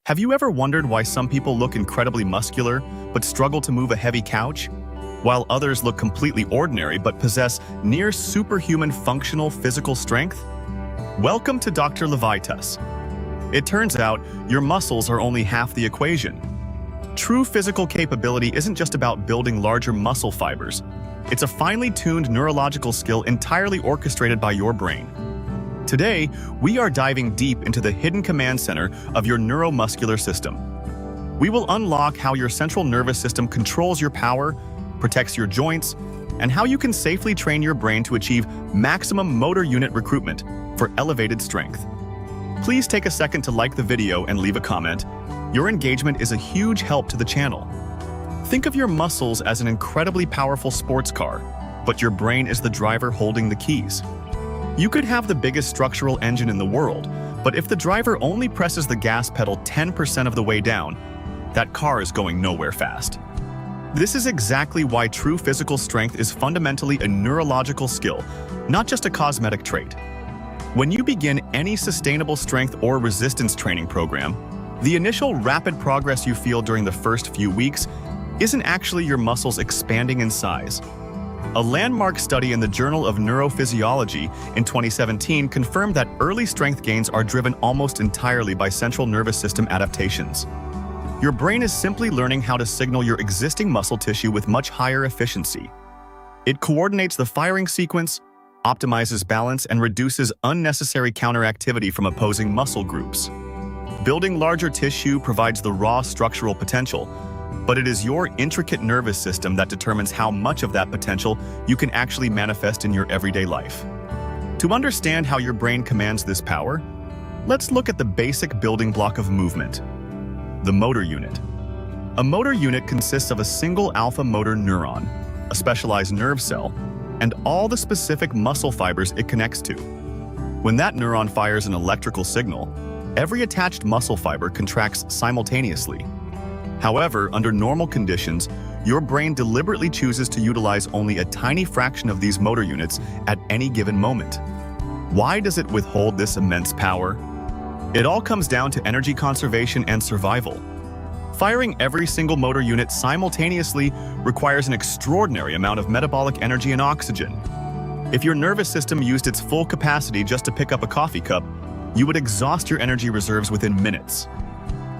Have you ever wondered why some people look incredibly muscular but struggle to move a heavy couch, while others look completely ordinary but possess near-superhuman functional physical strength? Welcome to Dr. Levitas. It turns out your muscles are only half the equation. True physical capability isn't just about building larger muscle fibers. It's a finely tuned neurological skill entirely orchestrated by your brain. Today, we are diving deep into the hidden command center of your neuromuscular system. We will unlock how your central nervous system controls your power, protects your joints, and how you can safely train your brain to achieve maximum motor unit recruitment for elevated strength. Please take a second to like the video and leave a comment. Your engagement is a huge help to the channel. Think of your muscles as an incredibly powerful sports car, but your brain is the driver holding the keys. You could have the biggest structural engine in the world, but if the driver only presses the gas pedal 10% of the way down, that car is going nowhere fast. This is exactly why true physical strength is fundamentally a neurological skill, not just a cosmetic trait. When you begin any sustainable strength or resistance training program, the initial rapid progress you feel during the first few weeks isn't actually your muscles expanding in size. A landmark study in the Journal of Neurophysiology in 2017 confirmed that early strength gains are driven almost entirely by central nervous system adaptations. Your brain is simply learning how to signal your existing muscle tissue with much higher efficiency. It coordinates the firing sequence, optimizes balance, and reduces unnecessary counteractivity from opposing muscle groups. Building larger tissue provides the raw structural potential, but it is your intricate nervous system that determines how much of that potential you can actually manifest in your everyday life. To understand how your brain commands this power, let's look at the basic building block of movement: the motor unit. A motor unit consists of a single alpha motor neuron, a specialized nerve cell, and all the specific muscle fibers it connects to. When that neuron fires an electrical signal, every attached muscle fiber contracts simultaneously. However, under normal conditions, your brain deliberately chooses to utilize only a tiny fraction of these motor units at any given moment. Why does it withhold this immense power? It all comes down to energy conservation and survival. Firing every single motor unit simultaneously requires an extraordinary amount of metabolic energy and oxygen. If your nervous system used its full capacity just to pick up a coffee cup, you would exhaust your energy reserves within minutes.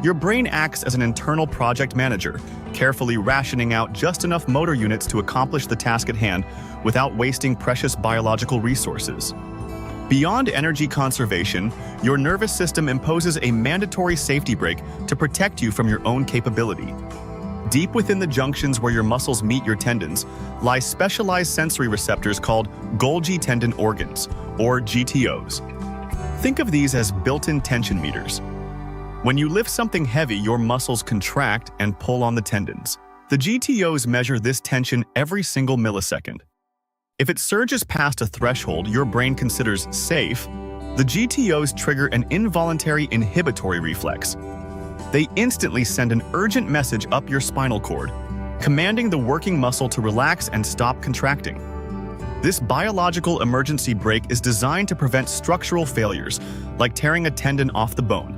Your brain acts as an internal project manager, carefully rationing out just enough motor units to accomplish the task at hand without wasting precious biological resources. Beyond energy conservation, your nervous system imposes a mandatory safety brake to protect you from your own capability. Deep within the junctions where your muscles meet your tendons lie specialized sensory receptors called Golgi tendon organs, or GTOs. Think of these as built-in tension meters. When you lift something heavy, your muscles contract and pull on the tendons. The GTOs measure this tension every single millisecond. If it surges past a threshold your brain considers safe, the GTOs trigger an involuntary inhibitory reflex. They instantly send an urgent message up your spinal cord, commanding the working muscle to relax and stop contracting. This biological emergency brake is designed to prevent structural failures, like tearing a tendon off the bone.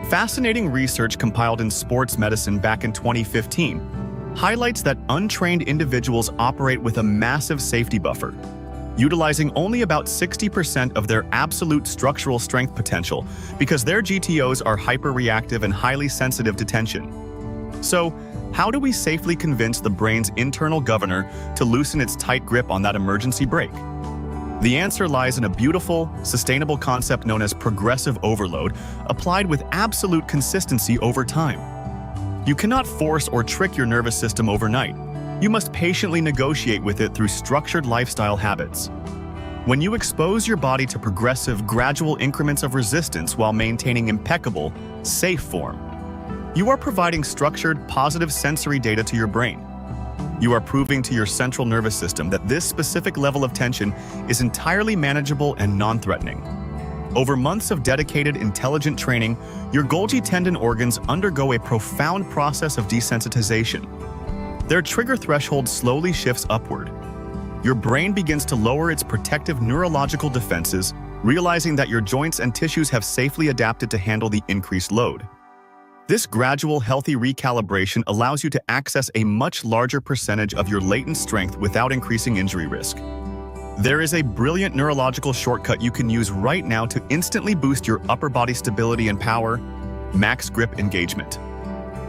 Fascinating research compiled in Sports Medicine back in 2015 highlights that untrained individuals operate with a massive safety buffer, utilizing only about 60% of their absolute structural strength potential because their GTOs are hyperreactive and highly sensitive to tension. So, how do we safely convince the brain's internal governor to loosen its tight grip on that emergency brake? The answer lies in a beautiful, sustainable concept known as progressive overload, applied with absolute consistency over time. You cannot force or trick your nervous system overnight. You must patiently negotiate with it through structured lifestyle habits. When you expose your body to progressive, gradual increments of resistance while maintaining impeccable, safe form, you are providing structured, positive sensory data to your brain. You are proving to your central nervous system that this specific level of tension is entirely manageable and non-threatening. Over months of dedicated, intelligent training, your Golgi tendon organs undergo a profound process of desensitization. Their trigger threshold slowly shifts upward. Your brain begins to lower its protective neurological defenses, realizing that your joints and tissues have safely adapted to handle the increased load. This gradual, healthy recalibration allows you to access a much larger percentage of your latent strength without increasing injury risk. There is a brilliant neurological shortcut you can use right now to instantly boost your upper body stability and power: max grip engagement.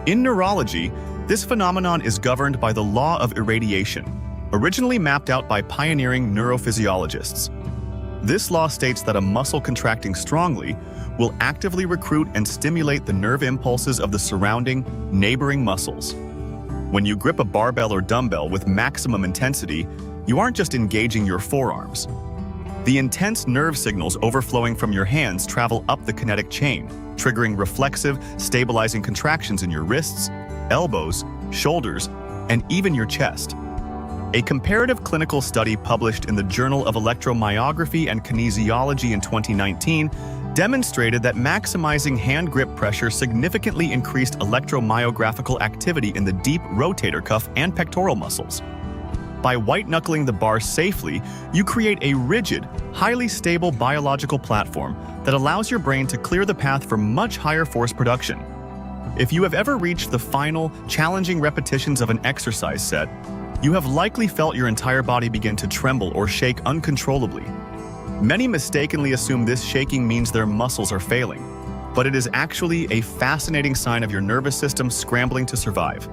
In neurology, this phenomenon is governed by the law of irradiation, originally mapped out by pioneering neurophysiologists. This law states that a muscle contracting strongly will actively recruit and stimulate the nerve impulses of the surrounding, neighboring muscles. When you grip a barbell or dumbbell with maximum intensity, you aren't just engaging your forearms. The intense nerve signals overflowing from your hands travel up the kinetic chain, triggering reflexive, stabilizing contractions in your wrists, elbows, shoulders, and even your chest. A comparative clinical study published in the Journal of Electromyography and Kinesiology in 2019 demonstrated that maximizing hand grip pressure significantly increased electromyographical activity in the deep rotator cuff and pectoral muscles. By white-knuckling the bar safely, you create a rigid, highly stable biological platform that allows your brain to clear the path for much higher force production. If you have ever reached the final, challenging repetitions of an exercise set, you have likely felt your entire body begin to tremble or shake uncontrollably. Many mistakenly assume this shaking means their muscles are failing, but it is actually a fascinating sign of your nervous system scrambling to survive.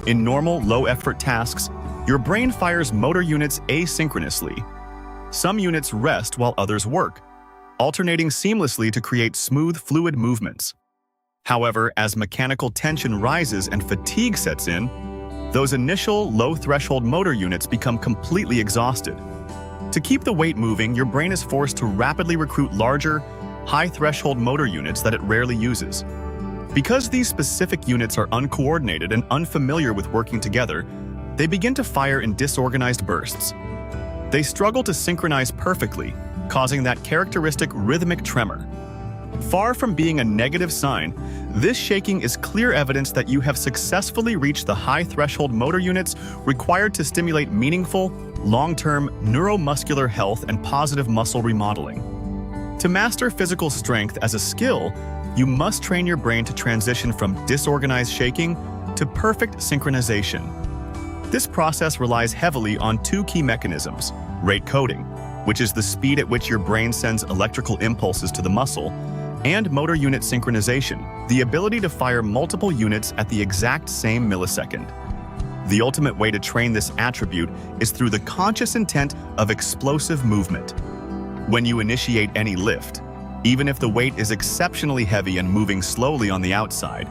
In normal, low-effort tasks, your brain fires motor units asynchronously. Some units rest while others work, alternating seamlessly to create smooth, fluid movements. However, as mechanical tension rises and fatigue sets in, those initial low-threshold motor units become completely exhausted. To keep the weight moving, your brain is forced to rapidly recruit larger, high-threshold motor units that it rarely uses. Because these specific units are uncoordinated and unfamiliar with working together, they begin to fire in disorganized bursts. They struggle to synchronize perfectly, causing that characteristic rhythmic tremor. Far from being a negative sign, this shaking is clear evidence that you have successfully reached the high-threshold motor units required to stimulate meaningful, long-term neuromuscular health and positive muscle remodeling. To master physical strength as a skill, you must train your brain to transition from disorganized shaking to perfect synchronization. This process relies heavily on two key mechanisms: rate coding, which is the speed at which your brain sends electrical impulses to the muscle, and motor unit synchronization, the ability to fire multiple units at the exact same millisecond. The ultimate way to train this attribute is through the conscious intent of explosive movement. When you initiate any lift, even if the weight is exceptionally heavy and moving slowly on the outside,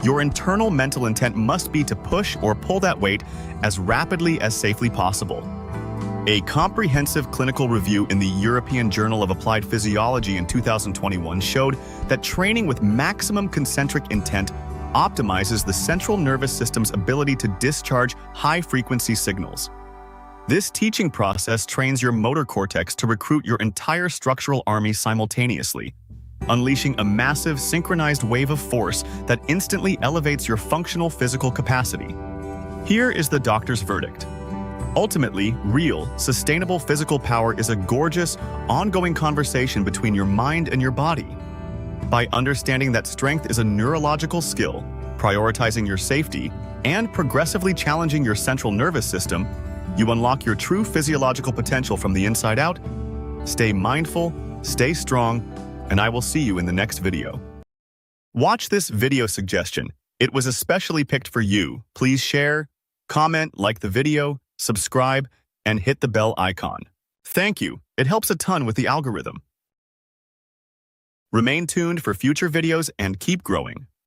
your internal mental intent must be to push or pull that weight as rapidly as safely possible. A comprehensive clinical review in the European Journal of Applied Physiology in 2021 showed that training with maximum concentric intent optimizes the central nervous system's ability to discharge high-frequency signals. This teaching process trains your motor cortex to recruit your entire structural army simultaneously, unleashing a massive synchronized wave of force that instantly elevates your functional physical capacity. Here is the doctor's verdict. Ultimately, real, sustainable physical power is a gorgeous, ongoing conversation between your mind and your body. By understanding that strength is a neurological skill, prioritizing your safety, and progressively challenging your central nervous system, you unlock your true physiological potential from the inside out. Stay mindful, stay strong, and I will see you in the next video. Watch this video suggestion. It was especially picked for you. Please share, comment, like the video, subscribe, and hit the bell icon. Thank you. It helps a ton with the algorithm. Remain tuned for future videos and keep growing.